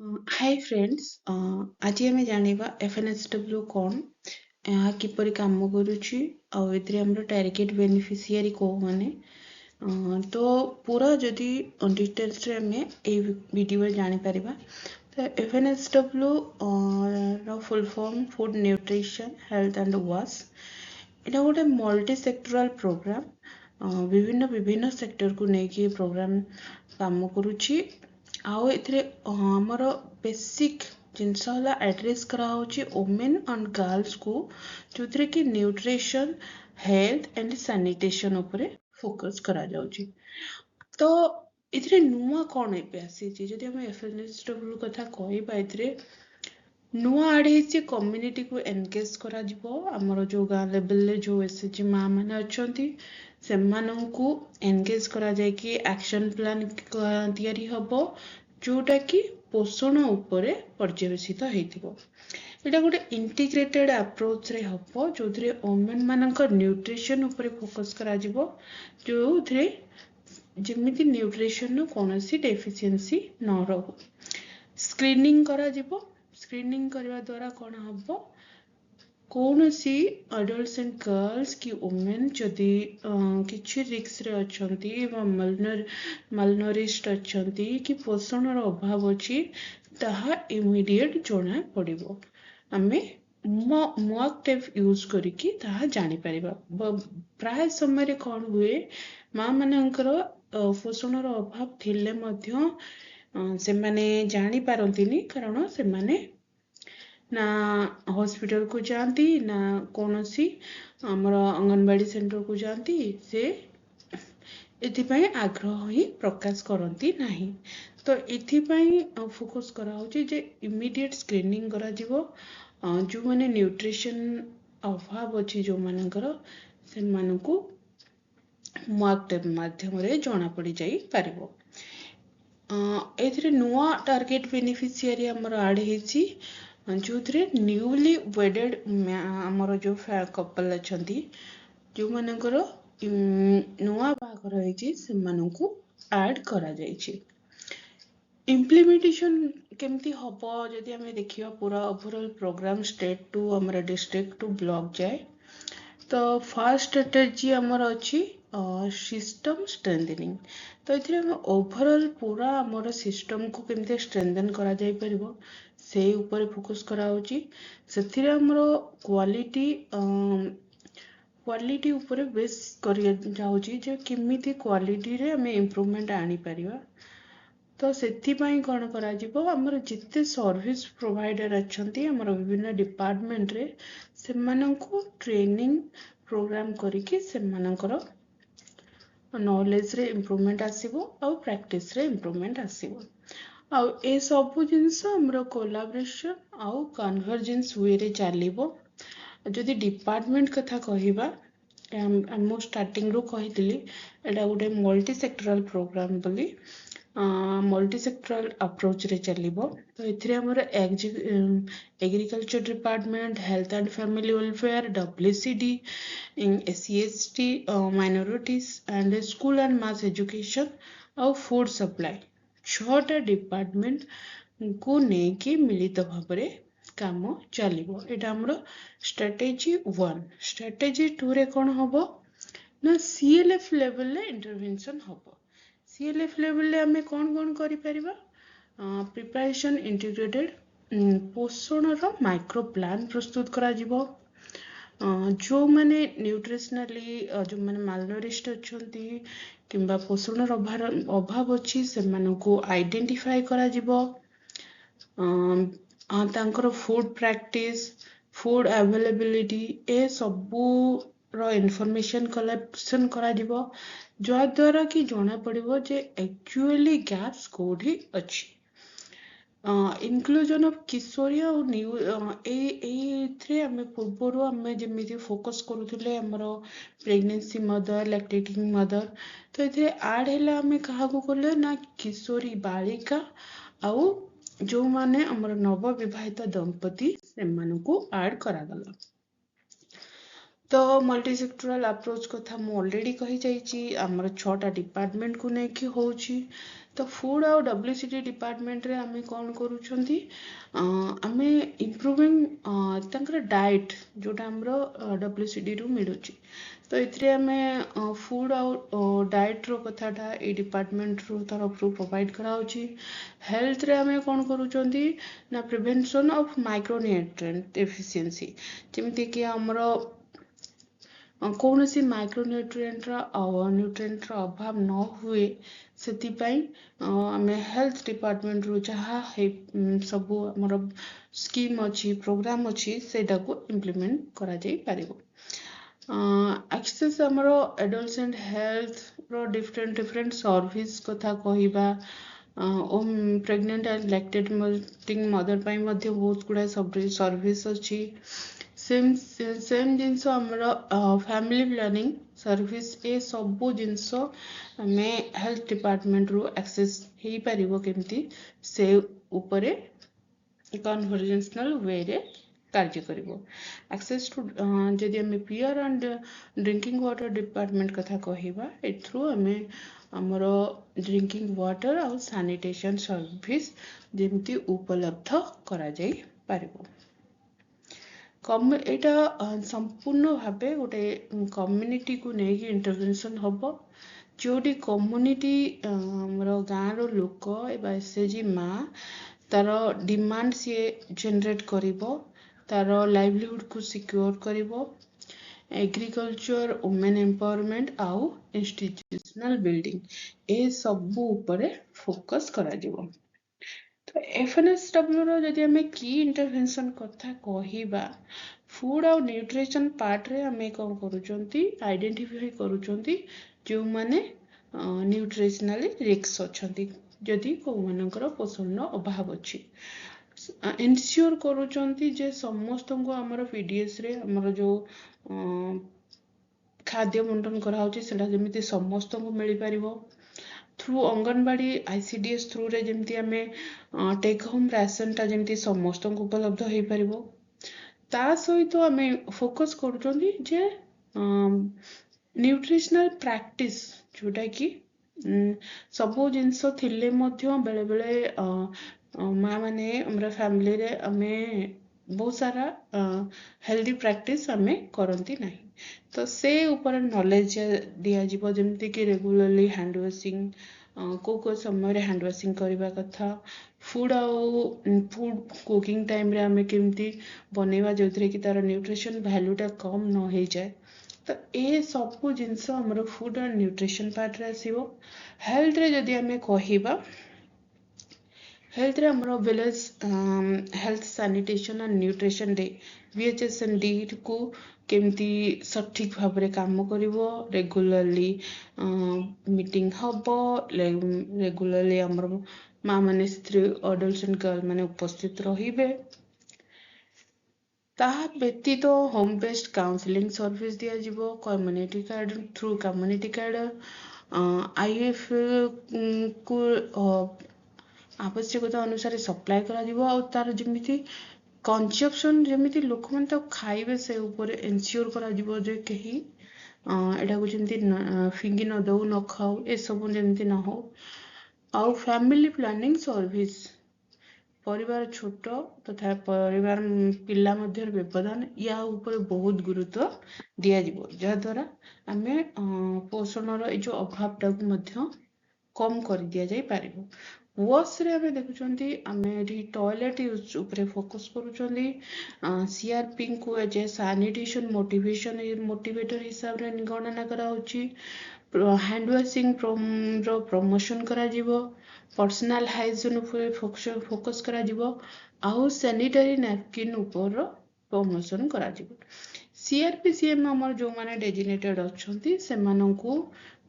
Hi friends, आज आम जाना FNSW कौन, यहाँ किपरि काम करुच्ची आउ एथिरे हमर टारगेट बेनिफिशियरी को माने तो पूरा जदि डिटेल्स रे हमें ए वीडियो जानि परिबा। तो FNSW रो full form food nutrition health and wash. एटा गोटे मल्टी सेक्टोरल प्रोग्राम, विभिन्न विभिन्न सेक्टर को लेकिन प्रोग्राम काम करुच्ची। आउ एथिरे हमर बेसिक जिनस होला एड्रेस करा होची वुमेन एंड गर्ल्स को, जो कि न्यूट्रिशन हेल्थ एंड सैनिटेशन उपरे फोकस करा जाउची। तो इथिरे नुआ कौन एबे आसी छी जदि हम FNSW कथा कहबा, इथिरे नुआ आड हेची कम्युनिटी को एनगेज करा जिवो। हमर जो गाँ लेवल ले जो SHG माँ माने अछंती सेमानंकु एनगेज करा जाय कि एक्शन प्लान तैयारी हबो, जोटा कि पोषण उपरे पर्यवेसित हेतिबो। एटा गोटे इंटीग्रेटेड अप्रोच रे हबो, जोथरे वुमेन मानकर न्यूट्रिशन उपरे फोकस करा जिवो, जोथरे जेमिति न्यूट्रिशन नो कोनोसी डेफिशिएंसी न रहू। स्क्रीनिंग करा जिवो। स्क्रीनिंग करवा द्वारा कौन हबो, कौनसी अडल्ट्स एंड गर्ल्स कि वुमेन जदि किछि रिक्स रे अछंती वा मालनरिश्ड अछंती कि पोषणर अभाव अछि, ताहा इमिडिएट जଣା पड़िबो। आमे मॉक टेस्ट यूज करिकी ताहा जानि परिबा। प्राय समय रे कौन हुए, माँ मानकर पोषणर अभाव थिले मध्य से माने जानि पारंतिनी, कारण से माने ना हॉस्पिटल को जाती ना कौनसी हमर अंगनवाड़ी सेंटर को जाती, से एथिपाई आग्रह ही प्रकाश करती नहीं। तो एथिपाई फोकस करा होची जे इमीडिएट स्क्रीनिंग करा जिवो। जो माने न्यूट्रिशन अभाव अछि जो मानकर, से मानकु मॉक टेस्ट माध्यम रे जଣା पड़ी जाई पारिबो। एथिरे नुआ टारगेट बेनिफिशियरी हमर आड हेची, जो न्यूली वेडेड आमर जो कपल अछंती, जो मानकर नुआ बाघर होइची, से मानकु ऐड करा जाइची। इम्प्लीमेंटेशन केमती हबो जदि हमें देखियो, पूरा ओवरऑल प्रोग्राम स्टेट टू हमर डिस्ट्रिक्ट टू ब्लॉक जाए। तो फर्स्ट स्ट्रेटेजी हमर अछि सिस्टम स्ट्रेंथनिंग। तो इथिरे हम ओवरऑल पूरा हमर सिस्टम को केमते स्ट्रेंथन करा जाय परिबो, से ऊपर फोकस करा होची। सेथिरे हमर क्वालिटी ऊपर बेस करिया जाउची, जे केमिति क्वालिटी रे हमें इम्प्रूवमेंट आनी परिबा। तो सेथिपाई कौन करा जिवो, हमर जिते सर्विस प्रोवाइडर अछंती हमर विभिन्न डिपार्टमेंट रे, सेमानंकु ट्रेनिंग प्रोग्राम करिके सेमानकर नॉलेज रे इम्प्रूवमेंट आसीबो और प्रैक्टिस रे इम्प्रूवमेंट आसीबो। आउ ए सबु जिनस हमर कोलाब्रेशन आउ कन्वर्जेंस वे रे चलिबो। जदि डिपार्टमेंट कथा कहिबा, मु स्टार्टिंग रो कहितली एटा गोटे मल्टी सेक्टोरल प्रोग्राम बोली, मल्टी सेक्टोरल अप्रोच रे चलिबो। तो एथिरे हमर agriculture department, health and family welfare, WCD, SC/ST, minorities and school and mass education और फूड सप्लाई, 6टा डिपार्टमेंट को नेकी मिलित भाबरे काम चलिबो। एटा हमर स्ट्रेटेजी 1। स्ट्रेटेजी 2 रे कोन हबो ना, CLF लेवल ले इंटरवेंशन हबो। CLF लेवल ले हमें कौन करि परिबा, प्रिपरेशन इंटीग्रेटेड पोषण रो माइक्रो प्लान प्रस्तुत करा जिवो। जो माने न्यूट्रिशनली जो माने मालनरिश्ड अछंती किंबा पोषण अभाव अछि, सेमानकु आइडेंटिफाई करा जिवो। तांकर फूड प्रैक्टिस, फूड अवेलेबिलिटी, ए सबू रो इन्फॉर्मेशन कलेक्शन करा जिवो, जो द्वारा कि जଣା पड़िबो जे एक्चुअली गैप्स कोठी अछि। इनक्लूजन ऑफ किशोरी और न्यू एथरे हमें पूर्वर हमें जेमिति फोकस करूथिले हमर प्रेगनेंसी मदर, लैक्टेटिंग मदर। तो एथे ऐड हैला हमें कहा को करले ना, किशोरी बालिका आउ जो माने हमर नव विवाहित दंपति, से मानकु ऐड करा गला। तो मल्टी सेक्टोरल अप्रोच कथा मु ऑलरेडी कही जाइची, हमर 6टा डिपार्टमेंट को नेकी होची। तो फूड आउ WCD डिपार्टमेंट रे आमे कौन करूछंती आमे इम्प्रूविंग तांकर डाइट जोटा हमरो WCD रु मिलुची तो इतरे आमे फूड आउ डाइट रो कथाटा ए डिपार्टमेंट रो तरफ रो प्रोवाइड कराउची हेल्थ रे आमे कौन करूछंती ना प्रिवेंशन ऑफ माइक्रोन्यूट्रिएंट डेफिशिएंसी जेमिति कि हमरो कौनसी माइक्रोन्यूट्रिएंट अभाव न हुए ସେଥିପାଇଁ ଆମେ ହେଲ୍ଥ ଡିପାର୍ଟମେଣ୍ଟରୁ ଯାହା ସବୁ ଆମର ସ୍କିମ୍ ଅଛି ପ୍ରୋଗ୍ରାମ୍ ଅଛି ସେଇଟାକୁ ଇମ୍ପ୍ଲିମେଣ୍ଟ କରାଯାଇ ପାରିବ ଆକ୍ସେସ୍ ଆମର ଆଡଲ୍ଟସ୍ ଆଣ୍ଡ ହେଲ୍ଥର ଡିଫରେଣ୍ଟ ସର୍ଭିସ୍ କଥା କହିବା ପ୍ରେଗନେଣ୍ଟ ଆଣ୍ଡ ଲାକ୍ଟେଟିଂ ମଦର ପାଇଁ ମଧ୍ୟ ବହୁତ ଗୁଡ଼ାଏ ସର୍ଭିସ୍ ଅଛି सेम जिनस हमरो फैमिली प्लानिंग सर्विस ए सबु जिनस हमें हेल्थ डिपार्टमेंट रू एक्सेस हे परिबो केमती से ऊपरे कन्वर्जेंशनल वे रे कार्य करिवो एक्सेस टू जदि हमें pure and drinking water department कथा कहिबा ए थ्रू हमें हमरो ड्रिंकिंग वाटर और सैनिटेशन सर्विस जेमती उपलब्ध करा जाई परिबो एटा संपूर्ण भावे गोटे कम्युनिटी को लेकिन इंटरवेंशन हम जोटी कम्युनिटी हमर गाँव लोक एसएचजी माँ तार डिमांड सी जनरेट करिवो तार लाइवलीहुड को सिक्योर करिवो एग्रीकल्चर वुमेन एम्पावरमेंट आउ इंस्टीट्यूशनल बिल्डिंग ए सबु उपरे फोकस करा जिवो तो FNSW रो जदि हमें की इंटरवेंशन कथा कहिबा फूड और न्यूट्रिशन पार्ट रे हमें कौन करूचंती आइडेंटिफाई करूचंती जो माने न्यूट्रिशनली रिस्क अछंती जदि को मानकर पोषण अभाव अछि एनश्योर करूचंती जे समस्त को हमर PDS रे हमर जो खाद्य बंटन करा होची सेटा जेमिति समस्त को मिली परिवो थ्रू अंगनवाड़ी ICDS थ्रू रे जेमती हमें टेक होम राशन टा जेमती समस्त को उपलब्ध हो परिवो ता सहित हमें फोकस करूचंदी जे न्यूट्रिशनल प्रैक्टिस जोटा कि सबो जिंस थिले मध्य बेले बेले माँ माने हमरा फैमिली रे हमें बहुत सारा हेल्दी प्रैक्टिस हमें करंती नहीं तो से ऊपर नॉलेज दिया जीवो जेमती कि रेगुलरली हैंड वाशिंग को समय हैंड वाशिंग करबा कथा फूड फूड कुकिंग टाइम रे हमें केमती बनेवा जोथरे कि तार न्यूट्रिशन वैल्यूटा कम न हो जाए तो ए सबु जिनस हमर फूड एंड न्यूट्रिशन पार्ट रे आसीबो हेल्थ रे जदि हमें कहिबा हेल्थ रे हमर village health sanitation and nutrition day VHSND को केमती सठिक भाव रे काम करिवो रेगुलरली मीटिंग हबो रेगुलरली हमर माँ माने स्त्री अडल्ट्स एंड गर्ल माने उपस्थित रहिबे ताहा व्यतीत होम बेस्ड काउंसलिंग सर्विस दिया जीवो community card through community card IF को आवश्यकता अनुसार सप्लाई करा जीवो और तार जेमिति कंजप्शन जेमिति लोक मन तो खाइबे से ऊपर एनश्योर करा जीवो जे कही एटा को जेमिति फिंगी न दउ न खाऊ ए सब जेमिति न हो और फैमिली प्लानिंग सर्विस परिवार छोट तथा परिवार पिला मध्य व्यवधान या ऊपर बहुत गुरुत्व दिया जीवो जहा द्वारा आमे पोषण रो जो अभाव टा को कम कर दिया जाई पारिबो वॉश रे हमें देखुचंती हमें टॉयलेट यूज ऊपर फोकस करूचंती CRP को एज सैनिटेशन मोटिवेशन मोटिवेटर हिसाब रे गणना करा होची हैंड वाशिंग रो प्रमोशन करा जीवो पर्सनल हाइजीन ऊपर फोकस करा जीवो आउ सैनिटरी नैपकिन ऊपर प्रमोशन करा जीवो CRPCM हमर जो माने डेजिनेटेड अछंती से माननकु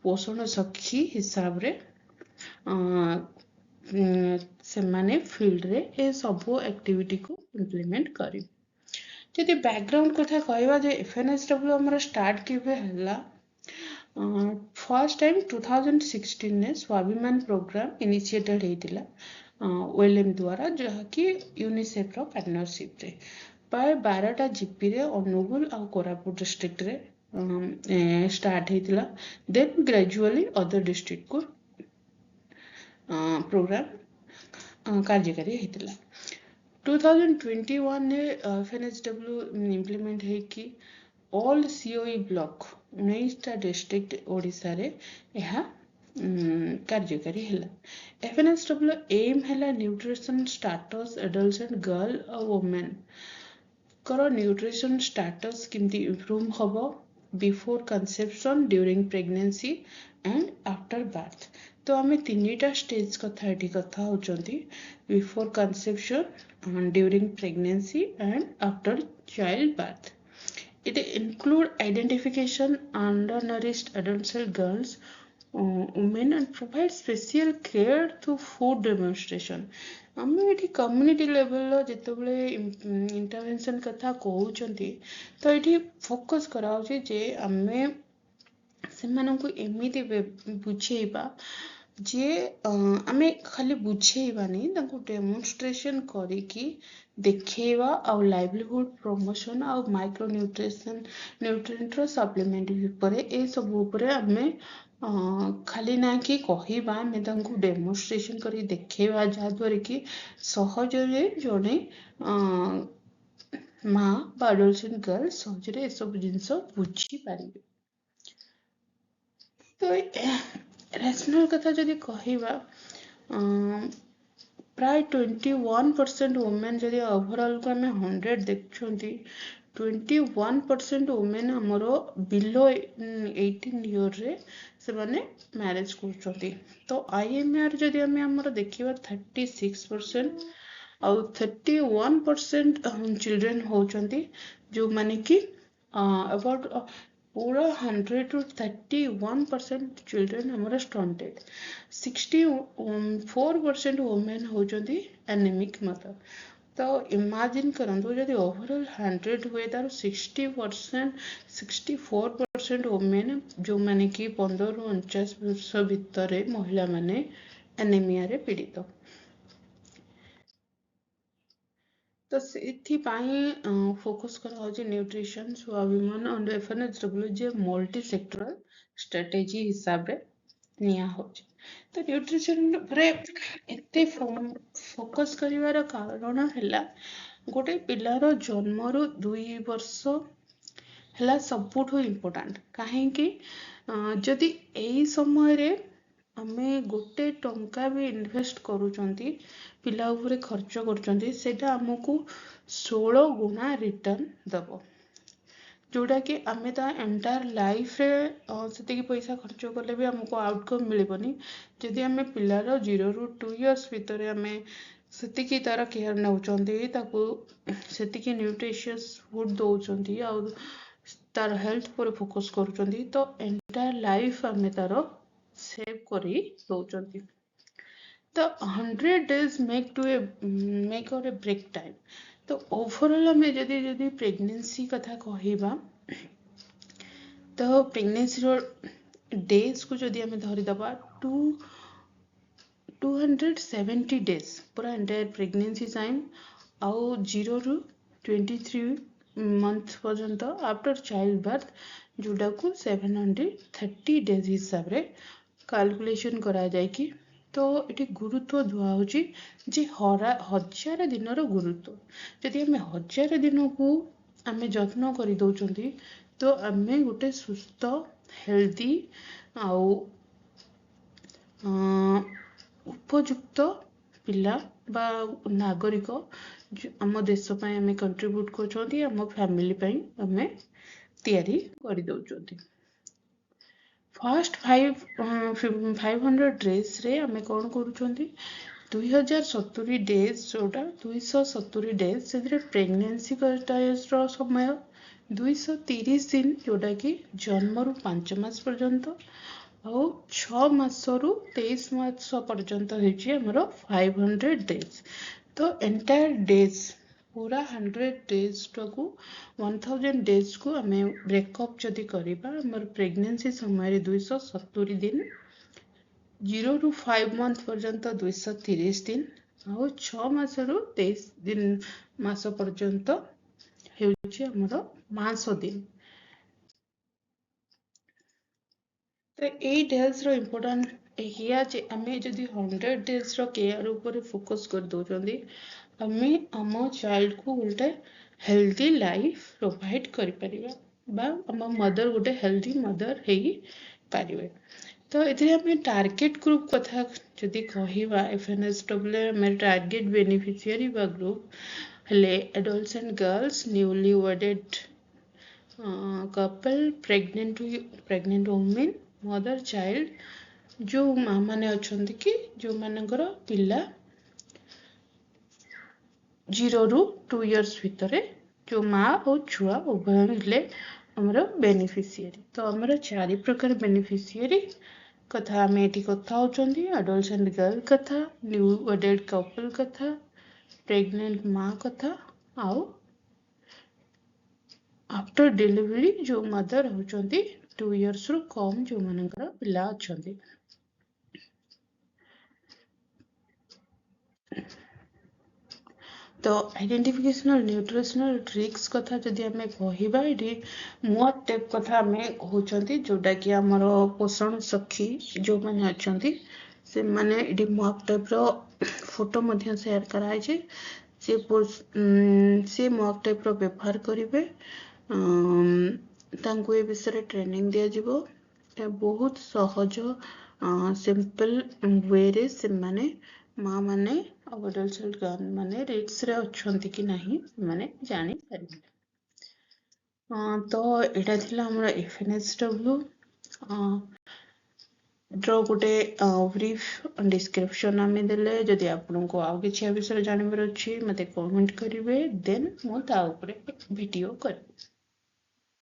पोषण सखी हिसाब रे से माने फील्ड रे ए सबो एक्टिविटी को इम्प्लीमेंट करी जदि बैकग्राउंड कथा कहबा जे FNSW हमर स्टार्ट केबे हला फर्स्ट टाइम 2016 ने स्वाभिमान प्रोग्राम इनिशिएटेड हेतिला OLM द्वारा जहा कि यूनिसेफ रो पार्टनरशिप रे प्राय 12टा जीपी रे अनुगुल और कोरापुट डिस्ट्रिक्ट रे स्टार्ट हेतिला देन ग्रेजुअली अदर डिस्ट्रिक्ट को प्रोग्राम कार्यकारी होता 2021 रे FNSW इम्प्लीमेंट होगी ऑल COE ब्लॉक 19टा डिस्ट्रिक्ट ओडिशा रे यह कार्यकारी है FNSW एम है nutrition status adult and girl और वुमेन कर न्यूट्रिशन स्टाटस किमती इम्प्रूव हम before conception during pregnancy and after birth तो आम 3टा स्टेज कथा ये कथा होचंती before conception during pregnancy and after child birth it include identification undernourished adults and girls women and provide special care through food demonstration आम ये community level जिते इंटरवेंशन कथा कहते तो ये फोकस कराऊे जे आमे से एमती बुझेबा जे आमे खाली बुझेबानी डेमोन्स्ट्रेशन करिकी देखेवा आ लाइवलीहुड प्रमोशन आ माइक्रो न्यूट्रिएंट सप्लीमेंट उपरे ए सब उपरे आमे खाली ना कि कहिबा आमे तांको डेमोन्स्ट्रेशन करी देखेवा जहाँद्वारा कि सहजरे जड़े माँ बा एडल्ट एंड गर्ल सहजरे ए सब जिनस बुझी पारिबे तो रेशनल कथा जदि कहिबा प्राय 21% वुमेन जदि ओवरऑल को आम 100 देखुंती 21% वुमेन आमर बिलो 18 ईयर रे से माने मैरिज करछंती तो IMR जदि आमर देखिबा 36% आउ 31% चिल्ड्रेन होचंती जो माने कि अबाउट पूरा 100 to 31% चिल्ड्रेन हमारा स्टंटेड 64% वुमेन होचंती एनीमिक मदर तो इमेजिन करंतु जदि ओवरऑल 100 हुए तार 60% 64% वुमेन जो माने कि 15 ରୁ 49 वर्ष भितर महिला माने एनीमिया रे पीड़ित तो से फोकस करा न्यूट्रिशन स्वाभिमान और FNSW जे मल्टी सेक्टरल स्ट्रेटेजी हिसाब रे निया होची तो न्यूट्रिशन रे एते फोकस करिवार कारण हैला गोटे पिलार जन्मरू 2 वर्ष हैला सबुठो इम्पोर्टेंट काहे कि जदि एई समय रे आमे गोटे टंका भी इन्वेस्ट करूचंती पिला उपरे खर्च करूचंती सेटा हमकु 16 गुना रिटर्न दबो जोड़ा कि आमे ता एंटायर लाइफ रे सेति पैसा खर्च कले भी हमको आउटकम मिलबनी जदि आमे पिलार 0 ରୁ 2 इयर्स भितर आमे सेतिकी तार केयर नउचंती ताकू सेतिकी न्यूट्रिशियस फूड दउचंती आ तार हेल्थ पर फोकस करूचंती तो एंटायर लाइफ आमे तार सेव करी दउचंती तो 100 days make और a break time तो ओवरऑल आमे जदि प्रेगनेंसी कथा कहिबा तो प्रेगनेंसी रो डेज को जदि आमे धरि दबा 270 days पूरा एंटायर प्रेगनेंसी टाइम आउ 0 ରୁ 23 मंथ पर्यंत आफ्टर चाइल्ड बर्थ जोड़ा को 730 days हिसाब रे कैलकुलेशन करा जाए कि तो ये गुरुत्व दुआ होची जे 1000 दिन गुरुत्व जदि आम 1000 दिन को आम जत्न कर दौरान तो आम गोटे सुस्थ हेल्दी आउ उपयुक्त पिला बा नागरिक आम देश आम कंट्रीब्यूट कर फैमिली आम तैयारी कर दौरान फर्स्ट 500 डेज रे आमे कौन करूछंती 2070 डेज जोटा 270 डेज से प्रेगनेंसी रो समय 230 दिन जोटा कि जन्म रू 5 मास पर्यंत और 6 मास रू 23 मास पर्यंत होची हमरो 500 डेज तो एंटायर डेज पूरा 100 डेज को 1000 डेज को आम ब्रेकअप जदि करिबा हमर प्रेगनेंसी समय 270 दिन 0 ରୁ 5 मंथ पर्यंत 230 दिन और 6 मास रू 23 दिन मास पर्यंत हेउची हमर मास दिन तो ये डेज रो इम्पोर्टेंट एया जे आमे जदि 100 डेज रो केयर ऊपर फोकस कर दौरान आमे आम चाइल्ड को गोटे हेल्दी लाइफ प्रोवाइड कर परिबा बा आम मदर गोटे हेल्दी मदर है पारिबे। तो ये आम टार्गेट ग्रुप कथा जदि कहवा एफएनएसडब्ल्यू आम टार्गेट बेनिफिशियरी बा ग्रुप हेले adults and girls newly वेडेड couple pregnant women mother child जो माँ मैंने अच्छा कि जो मानकर पिला 0 ରୁ 2 years भितर जो माँ और छुआ उभय हेले आमर बेनिफिशियरी। तो आमर 4 प्रकार बेनिफिशियरी कथा आम ये कथा होचंदी एडल्ट्स एंड गर्ल कथा न्यू वेडेड कपल कथा प्रेग्नेंट माँ कथा आउ आफ्टर डिलीवरी जो मदर होचंदी 2 years ରୁ कम जो मानकर पिला अच्छे। तो आइडेंटिफिकेशनल न्यूट्रिशनल ट्रिक्स कथा जदि आम कहवा ये मुआप टाइप कथा आम कहते जोटा कि आमर पोषण सखी जो मैंने अच्छा से माने ये मुआप टाइप रो फोटो मध्य शेयर कराई से मुआप टाइप रो व्यवहार करेंगे तांको ए विषय ट्रेनिंग दिया जिवो बहुत सहज सिंपल वे रे से माने माँ माने एडल्ट्स एंड गर्ल माने रिस्क रे अच्छंती कि नहीं माने जानी परिबे। तो एटा थिला हमर एफएनएसडब्ल्यू ड्र गोटे ब्रीफ डिस्क्रिप्शन आम देले जदि आपको आउ कि विषय जानवर अच्छी मत कमेंट करेंगे देन मु ता ऊपर वीडियो करी।